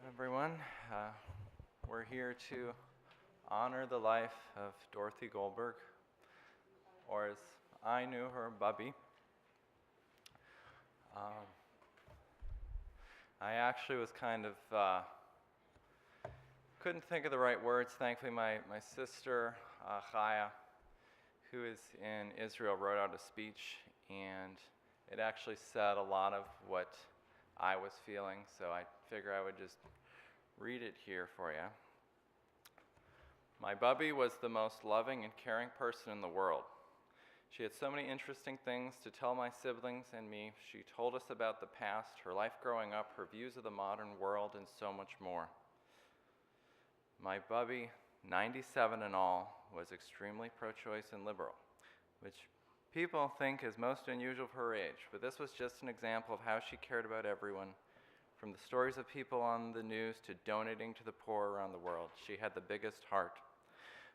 everyone. Uh, we're here to honor the life of Dorothy Goldberg, or as I knew her, Bubby. Um, I actually was couldn't think of the right words. Thankfully, my sister, Chaya, who is in Israel, wrote out a speech, and it actually said a lot of what I was feeling, so I figure I would just read it here for you. My Bubby was the most loving and caring person in the world. She had so many interesting things to tell my siblings and me. She told us about the past, her life growing up, her views of the modern world, and so much more. My Bubby, 97 in all, was extremely pro-choice and liberal, which people think is most unusual for her age, but this was just an example of how she cared about everyone. From the stories of people on the news to donating to the poor around the world, she had the biggest heart.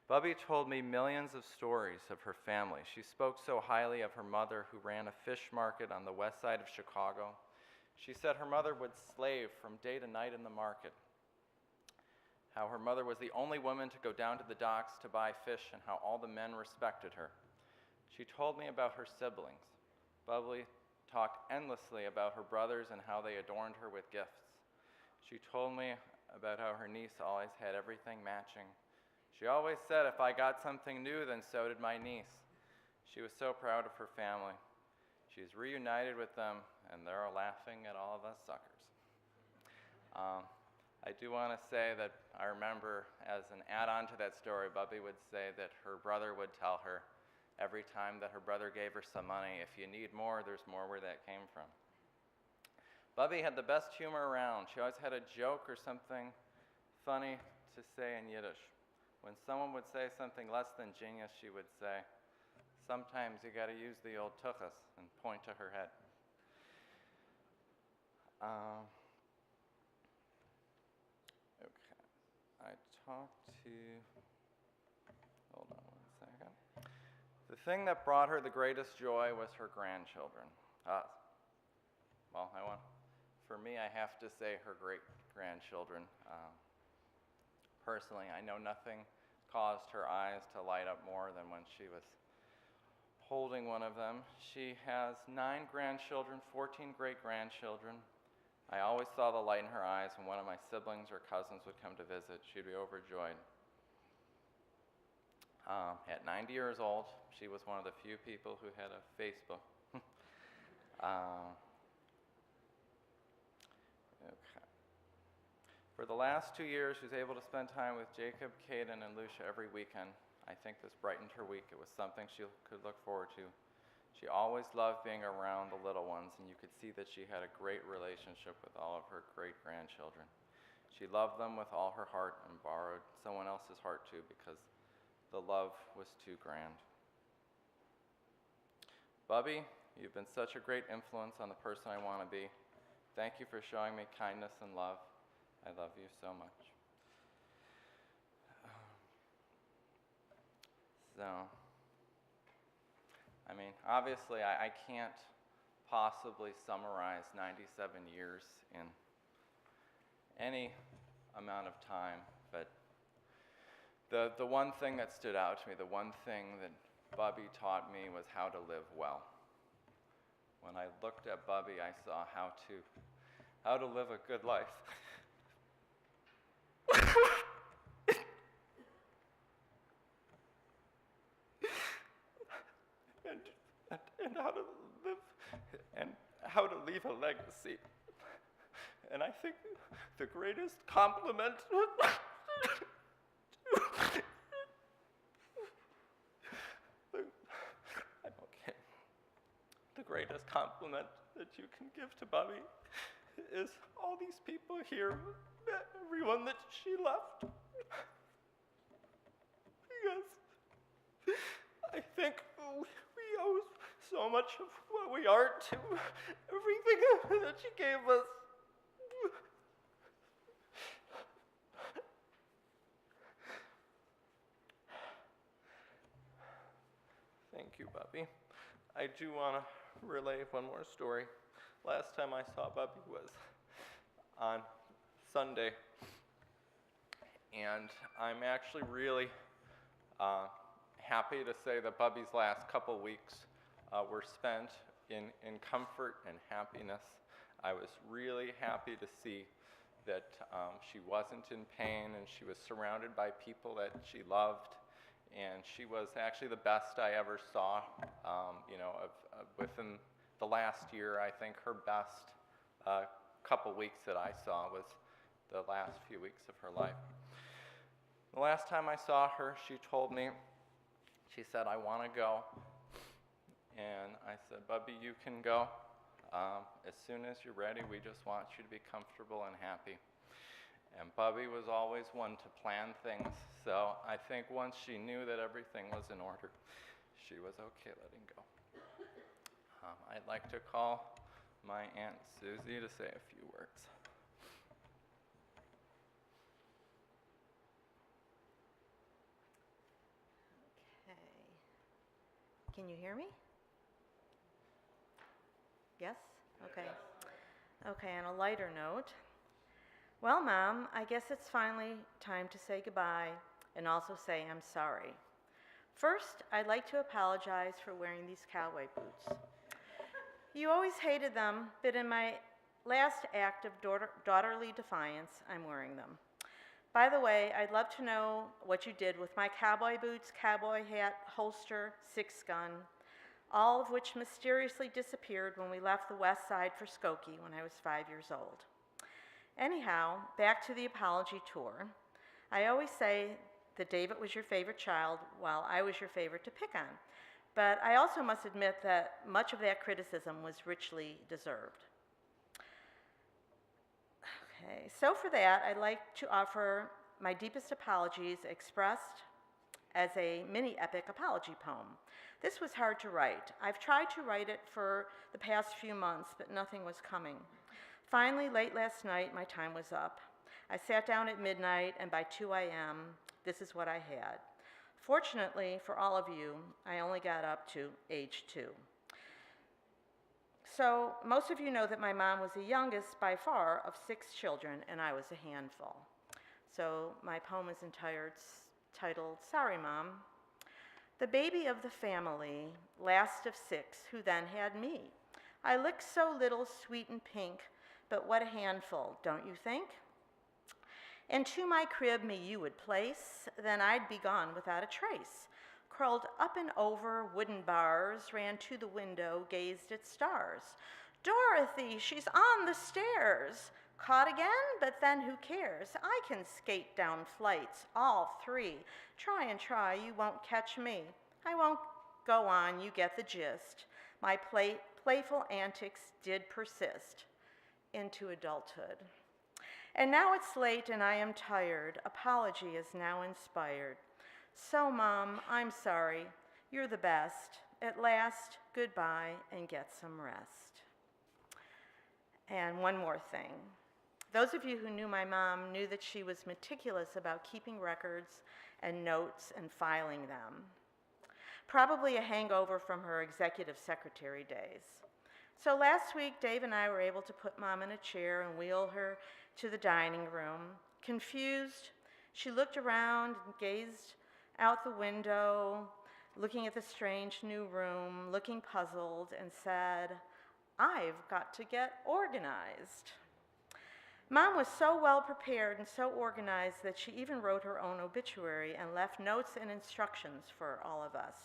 Bubby told me millions of stories of her family. She spoke so highly of her mother, who ran a fish market on the west side of Chicago. She said her mother would slave from day to night in the market, how her mother was the only woman to go down to the docks to buy fish, and how all the men respected her. She told me about her siblings. Bubby talked endlessly about her brothers and how they adorned her with gifts. She told me about how her niece always had everything matching. She always said if I got something new, then so did my niece. She was so proud of her family. She's reunited with them, and they're laughing at all of us suckers. I do want to say that I remember, as an add-on to that story, Bubby would say that her brother would tell her every time that her brother gave her some money, if you need more, there's more where that came from. Bubby had the best humor around. She always had a joke or something funny to say in Yiddish. When someone would say something less than genius, she would say, sometimes you got to use the old tuchus, and point to her head. Okay, I talked to, hold on one second. The thing that brought her the greatest joy was her grandchildren. For me, I have to say her great-grandchildren. Personally, I know nothing caused her eyes to light up more than when she was holding one of them. She has 9 grandchildren, 14 great-grandchildren. I always saw the light in her eyes when one of my siblings or cousins would come to visit. She'd be overjoyed. At 90 years old, she was one of the few people who had a Facebook. Okay. For the last 2 years, she was able to spend time with Jacob, Caden, and Lucia every weekend. I think this brightened her week. It was something she could look forward to. She always loved being around the little ones, and you could see that she had a great relationship with all of her great-grandchildren. She loved them with all her heart and borrowed someone else's heart too, because the love was too grand. Bubby, you've been such a great influence on the person I want to be. Thank you for showing me kindness and love. I love you so much. Obviously, I can't possibly summarize 97 years in any amount of time, but the one thing that stood out to me, the one thing that Bubby taught me was how to live well. When I looked at Bubby, I saw how to live a good life. and how to live and how to leave a legacy. And I think the greatest compliment the greatest compliment that you can give to Bubby is all these people here, everyone that she left. Because I think we owe so much of what we are to everything that she gave us. Thank you, Bubby. I do want to relay one more story. Last time I saw Bubby was on Sunday, and I'm actually really happy to say that Bubby's last couple weeks were spent in comfort and happiness. I was really happy to see that she wasn't in pain and she was surrounded by people that she loved, and she was actually the best I ever saw. Within the last year, I think her best couple weeks that I saw was the last few weeks of her life. The last time I saw her, she told me, she said, "I want to go." And I said, "Bubby, you can go. As soon as you're ready, we just want you to be comfortable and happy." And Bubby was always one to plan things, so I think once she knew that everything was in order, she was okay letting go. I'd like to call my Aunt Susie to say a few words. Can you hear me? Yes? Okay. Okay, on a lighter note. Well, Mom, I guess it's finally time to say goodbye and also say I'm sorry. First, I'd like to apologize for wearing these cowboy boots. You always hated them, but in my last act of daughterly defiance, I'm wearing them. By the way, I'd love to know what you did with my cowboy boots, cowboy hat, holster, 6-gun, all of which mysteriously disappeared when we left the west side for Skokie when I was 5 years old. Anyhow, back to the apology tour. I always say that David was your favorite child while I was your favorite to pick on, but I also must admit that much of that criticism was richly deserved. Okay, so for that, I'd like to offer my deepest apologies expressed as a mini epic apology poem. This was hard to write. I've tried to write it for the past few months, but nothing was coming. Finally, late last night, my time was up. I sat down at midnight, and by 2 a.m., this is what I had. Fortunately for all of you, I only got up to age 2. So most of you know that my mom was the youngest by far of 6 children, and I was a handful. So my poem is titled, Sorry, Mom. The baby of the family, last of 6, who then had me. I looked so little, sweet and pink, but what a handful, don't you think? Into my crib me you would place, then I'd be gone without a trace. Crawled up and over wooden bars, ran to the window, gazed at stars. Dorothy, she's on the stairs. Caught again, but then who cares? I can skate down flights, all 3. Try and try, you won't catch me. I won't go on, you get the gist. My playful antics did persist into adulthood. And now it's late and I am tired. Apology is now inspired. So, Mom, I'm sorry. You're the best. At last, goodbye and get some rest. And one more thing. Those of you who knew my mom knew that she was meticulous about keeping records and notes and filing them. Probably a hangover from her executive secretary days. So last week, Dave and I were able to put Mom in a chair and wheel her to the dining room. Confused, she looked around and gazed out the window, looking at the strange new room, looking puzzled, and said, I've got to get organized. Mom was so well prepared and so organized that she even wrote her own obituary and left notes and instructions for all of us.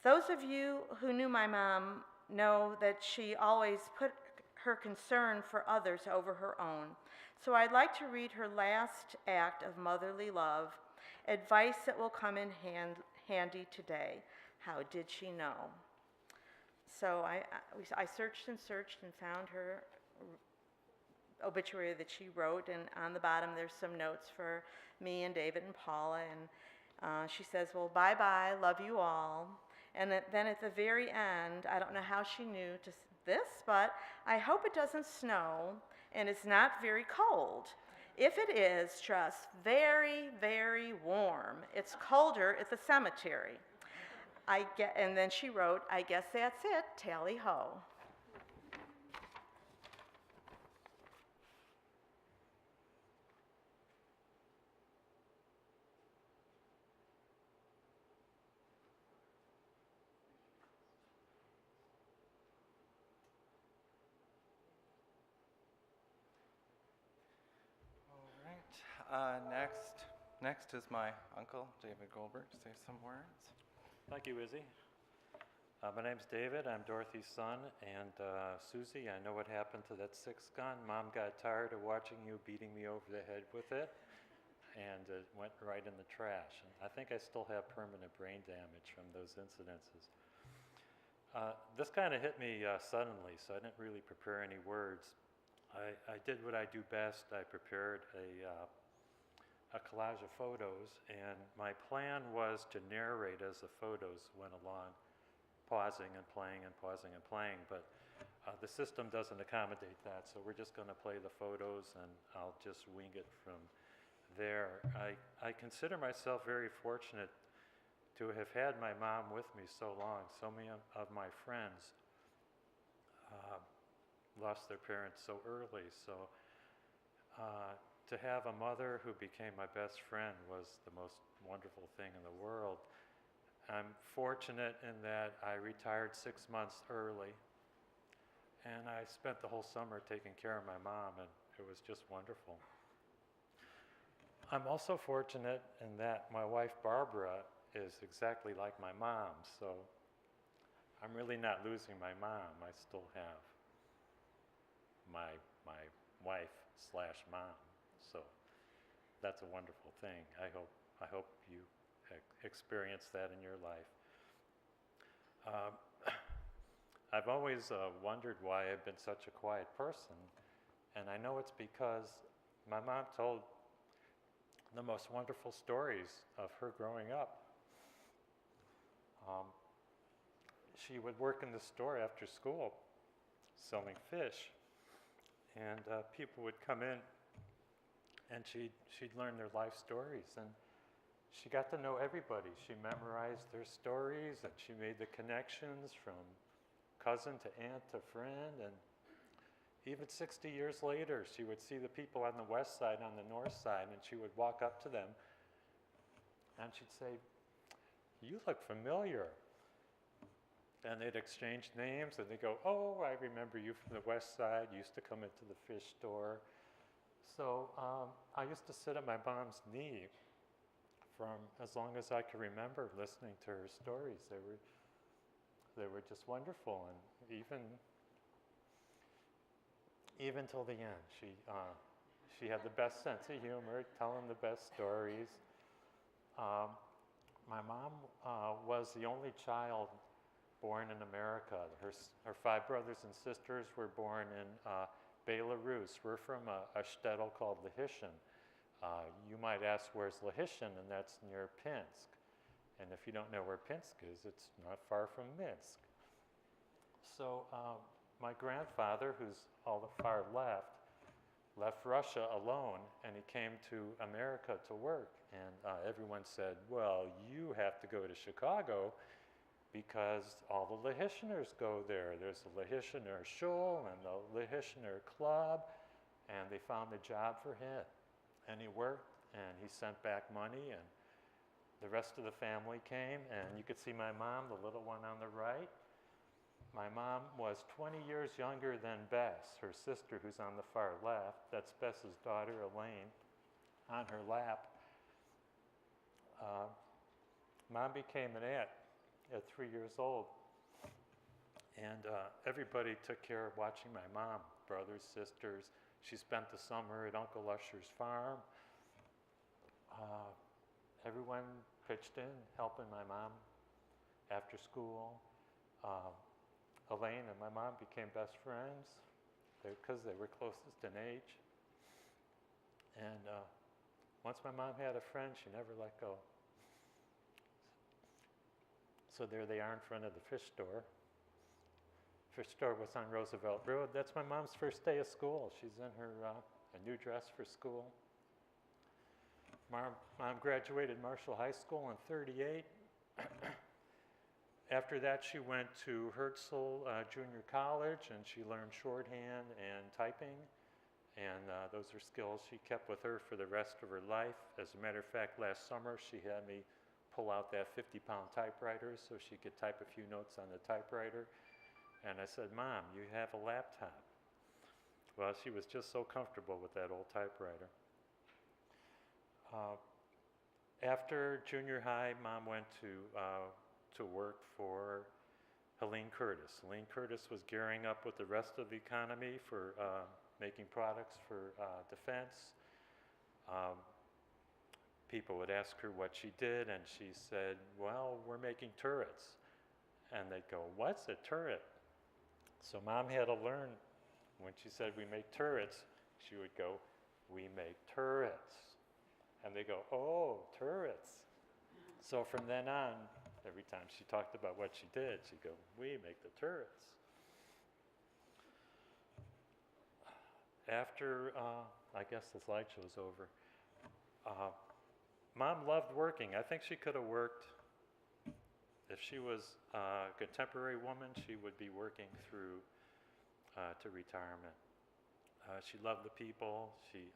Those of you who knew my mom know that she always put her concern for others over her own. So I'd like to read her last act of motherly love, advice that will come in handy today. How did she know? So I searched and searched and found her obituary that she wrote, and on the bottom there's some notes for me and David and Paula, and she says, well, bye-bye, love you all. And then at the very end, I don't know how she knew this, but I hope it doesn't snow and it's not very cold. If it is, just very, very warm. It's colder at the cemetery. And then she wrote, I guess that's it, tally ho. Next is my uncle, David Goldberg. Say some words. Thank you, Izzy. My name's David. I'm Dorothy's son. And Susie, I know what happened to that 6 gun. Mom got tired of watching you beating me over the head with it, and it went right in the trash. And I think I still have permanent brain damage from those incidences. This kind of hit me suddenly, so I didn't really prepare any words. I did what I do best. I prepared a collage of photos, and my plan was to narrate as the photos went along, pausing and playing and pausing and playing, but the system doesn't accommodate that, so we're just going to play the photos and I'll just wing it from there. I consider myself very fortunate to have had my mom with me so long. So many of my friends lost their parents so early, so to have a mother who became my best friend was the most wonderful thing in the world. I'm fortunate in that I retired 6 months early, and I spent the whole summer taking care of my mom, and it was just wonderful. I'm also fortunate in that my wife Barbara is exactly like my mom, so I'm really not losing my mom. I still have my wife/mom. So that's a wonderful thing. I hope you experience that in your life. I've always wondered why I've been such a quiet person, and I know it's because my mom told the most wonderful stories of her growing up. She would work in the store after school selling fish, and people would come in and she'd learn their life stories, and she got to know everybody. She memorized their stories, and she made the connections from cousin to aunt to friend, and even 60 years later, she would see the people on the west side, on the north side, and she would walk up to them, and she'd say, "You look familiar." And they'd exchange names, and they'd go, "Oh, I remember you from the west side. You used to come into the fish store." So I used to sit at my mom's knee from as long as I could remember, listening to her stories. They were just wonderful, and even till the end, she had the best sense of humor, telling the best stories. My mom was the only child born in America. Her 5 brothers and sisters were born in Belarus. We're from a shtetl called Lahishin. You might ask, where's Lahishin? And that's near Pinsk. And if you don't know where Pinsk is, it's not far from Minsk. So my grandfather, who's all the far left Russia alone, and he came to America to work. And everyone said, "Well, you have to go to Chicago because all the Lahishiners go there. There's the Lahishiner Shul and the Lahishiner Club," and they found a job for him. And he worked, and he sent back money, and the rest of the family came, and you could see my mom, the little one on the right. My mom was 20 years younger than Bess, her sister, who's on the far left. That's Bess's daughter, Elaine, on her lap. Mom became an aunt at 3 years old, and everybody took care of watching my mom, brothers, sisters. She spent the summer at Uncle Usher's farm. Everyone pitched in, helping my mom after school. Elaine and my mom became best friends because they were closest in age. And once my mom had a friend, she never let go. So there they are in front of the fish store. Fish store was on Roosevelt Road. That's my mom's first day of school. She's in her a new dress for school. Mom graduated Marshall High School in '38. After that, she went to Herzl Junior College, and she learned shorthand and typing. And those are skills she kept with her for the rest of her life. As a matter of fact, last summer, she had me pull out that 50-pound typewriter so she could type a few notes on the typewriter. And I said, "Mom, you have a laptop." Well, she was just so comfortable with that old typewriter. After junior high, Mom went to work for Helene Curtis. Helene Curtis was gearing up with the rest of the economy for making products for defense. People would ask her what she did, and she said, well, we're making turrets. And they'd go, what's a turret? So Mom had to learn, when she said we make turrets, she would go, we make turrets. And they go, oh, turrets. So from then on, every time she talked about what she did, she'd go, we make the turrets. After, I guess the slideshow's over, Mom loved working. I think she could have worked, if she was a contemporary woman, she would be working through to retirement. She loved the people. She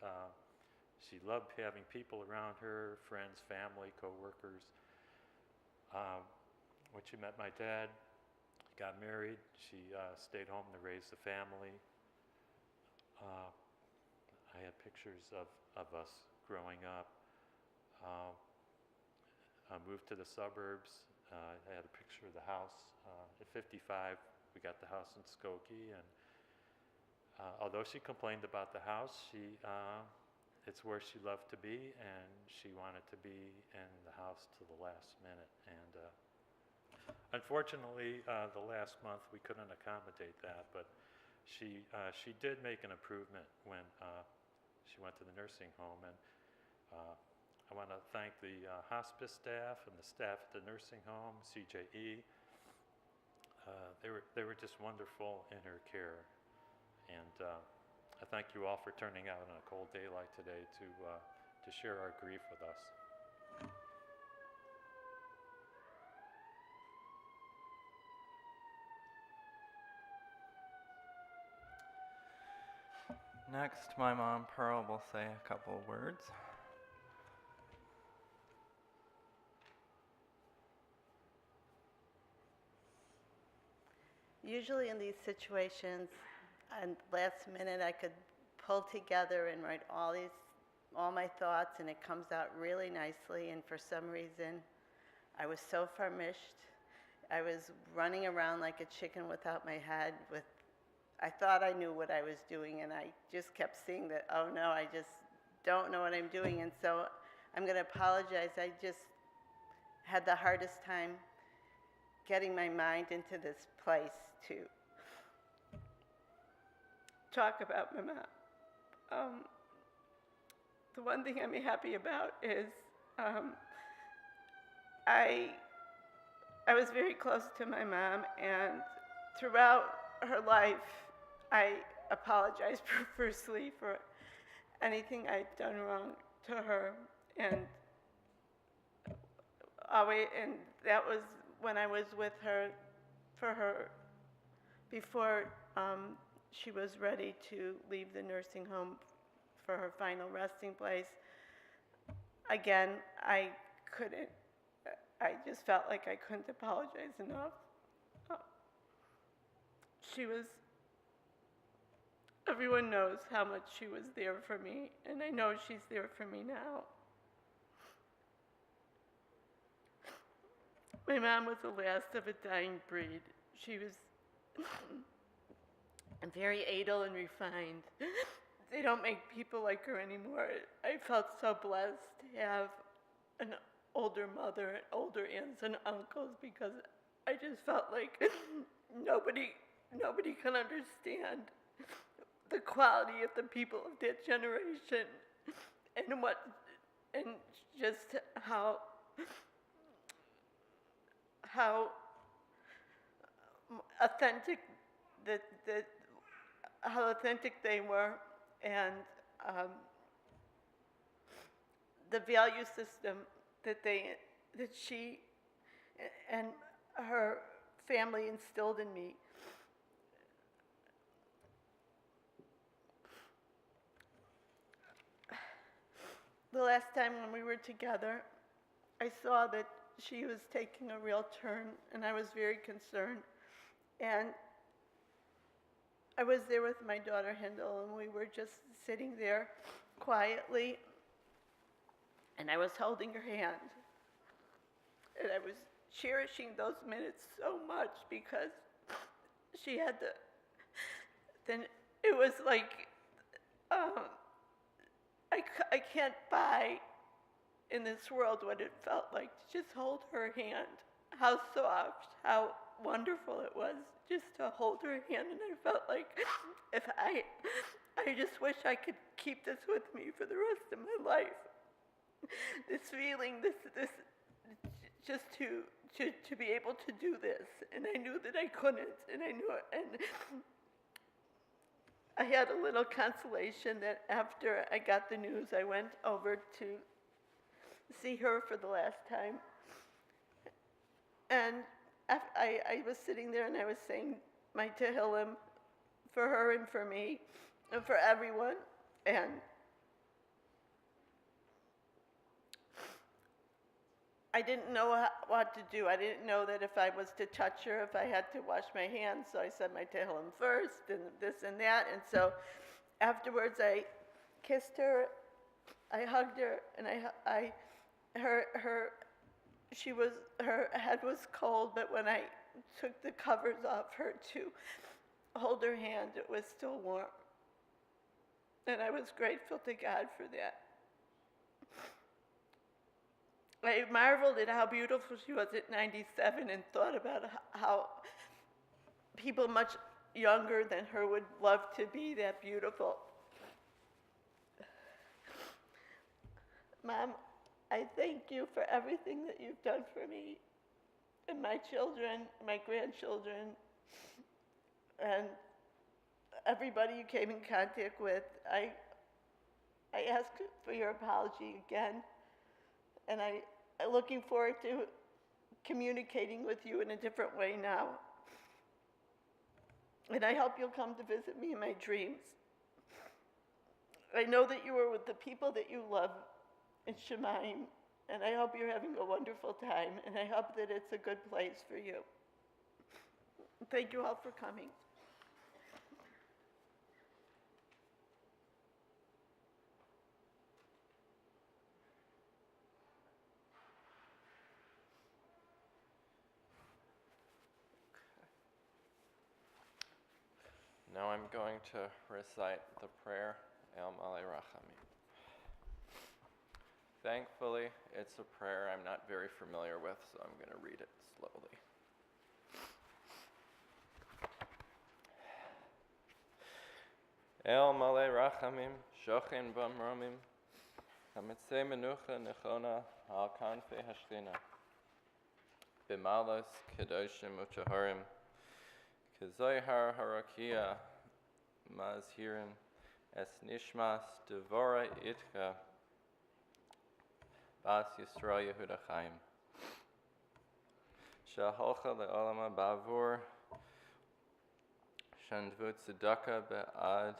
loved having people around her, friends, family, co-workers. When she met my dad, got married, she stayed home to raise the family. I had pictures of us growing up. I moved to the suburbs. I had a picture of the house. At 55, we got the house in Skokie, and although she complained about the house, it's where she loved to be, and she wanted to be in the house to the last minute. And unfortunately, the last month we couldn't accommodate that, but she did make an improvement when she went to the nursing home, and I want to thank the hospice staff and the staff at the nursing home, CJE. They were just wonderful in her care, and I thank you all for turning out on a cold day like today to share our grief with us. Next, my mom, Pearl, will say a couple of words. Usually in these situations, and last minute I could pull together and write all my thoughts, and it comes out really nicely. And for some reason, I was so famished. I was running around like a chicken without my head. I thought I knew what I was doing, and I just kept seeing that, oh no, I just don't know what I'm doing. And so I'm going to apologize. I just had the hardest time getting my mind into this place to talk about my mom. The one thing I'm happy about is I was very close to my mom, and throughout her life, I apologize profusely for anything I'd done wrong to her, and that was when I was with her before she was ready to leave the nursing home for her final resting place. Again, I just felt like I couldn't apologize enough. Everyone knows how much she was there for me, and I know she's there for me now. My mom was the last of a dying breed. She was very idle and refined. They don't make people like her anymore. I felt so blessed to have an older mother, older aunts and uncles, because I just felt like nobody can understand the quality of the people of that generation, and just how authentic how authentic they were, and the value system that she and her family instilled in me. The last time when we were together, I saw that she was taking a real turn, and I was very concerned. And I was there with my daughter Hindle, and we were just sitting there quietly. And I was holding her hand. And I was cherishing those minutes so much because she had then it was like, I can't buy in this world what it felt like to just hold her hand. How soft, how wonderful it was just to hold her hand. And I felt like if I just wish I could keep this with me for the rest of my life. This feeling, this just to be able to do this. And I knew that I couldn't, and I knew it. And I had a little consolation that after I got the news, I went over to see her for the last time. And I was sitting there and I was saying my Tehillim for her and for me and for everyone. And I didn't know what to do. I didn't know that if I was to touch her, if I had to wash my hands. So I said my Tehillim first and this and that. And so afterwards I kissed her, I hugged her, and her head was cold, but when I took the covers off her to hold her hand, it was still warm. And I was grateful to God for that. I marveled at how beautiful she was at 97 and thought about how people much younger than her would love to be that beautiful. Mom, I thank you for everything that you've done for me and my children, my grandchildren, and everybody you came in contact with. I ask for your apology again, and I'm looking forward to communicating with you in a different way now. And I hope you'll come to visit me in my dreams. I know that you are with the people that you love in Shemaim, and I hope you're having a wonderful time, and I hope that it's a good place for you. Thank you all for coming. Now I'm going to recite the prayer, El Malei Rachamim. Thankfully, it's a prayer I'm not very familiar with, so I'm going to read it slowly. El Malei Rachamim, Shochin Bamramim, Hamitzei Menucha Nechona Al Kanfei Hashchina, Bimalas Kedoshim Uchaharim, Kezoyhar Harakia Mazhirin Es Nishmas Devora Itka Bas Yisrael Yehuda Chaim Shaholcha Le'olama Bavur Shandvut Tzedaka Be'ad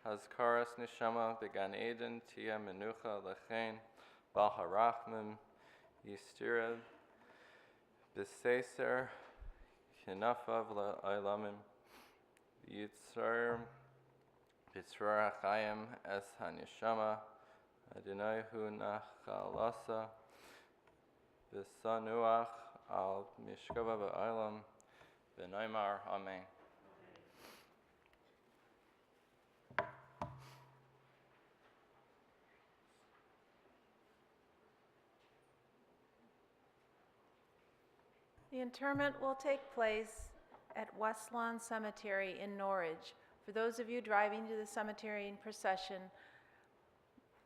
Hazkaras Nishama Began Eden Tia Menucha Lechein Bal Harachmim Yistirad Beseser Kinafav La'olamim Yitzar Bitzrar HaChaim Es HaNishama Adonai Hu Nachalasa V'sanuach Al Mishkava Ba'olam B'noimar Amen. The interment will take place at West Lawn Cemetery in Norwich. For those of you driving to the cemetery in procession,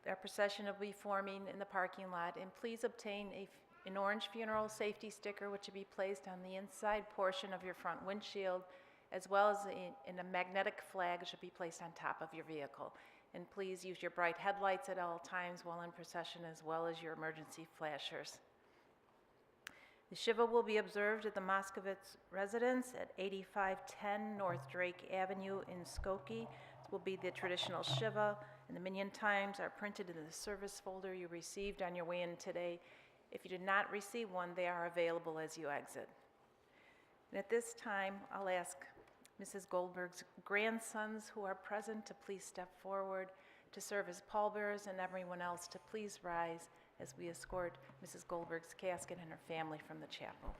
their procession will be forming in the parking lot, and please obtain an orange funeral safety sticker which will be placed on the inside portion of your front windshield, as well as in a magnetic flag which should be placed on top of your vehicle. And please use your bright headlights at all times while in procession, as well as your emergency flashers. The Shiva will be observed at the Moskovitz residence at 8510 North Drake Avenue in Skokie. This will be the traditional Shiva, and the minyan times are printed in the service folder you received on your way in today. If you did not receive one, they are available as you exit. And at this time, I'll ask Mrs. Goldberg's grandsons who are present to please step forward to serve as pallbearers, and everyone else to please rise as we escort Mrs. Goldberg's casket and her family from the chapel.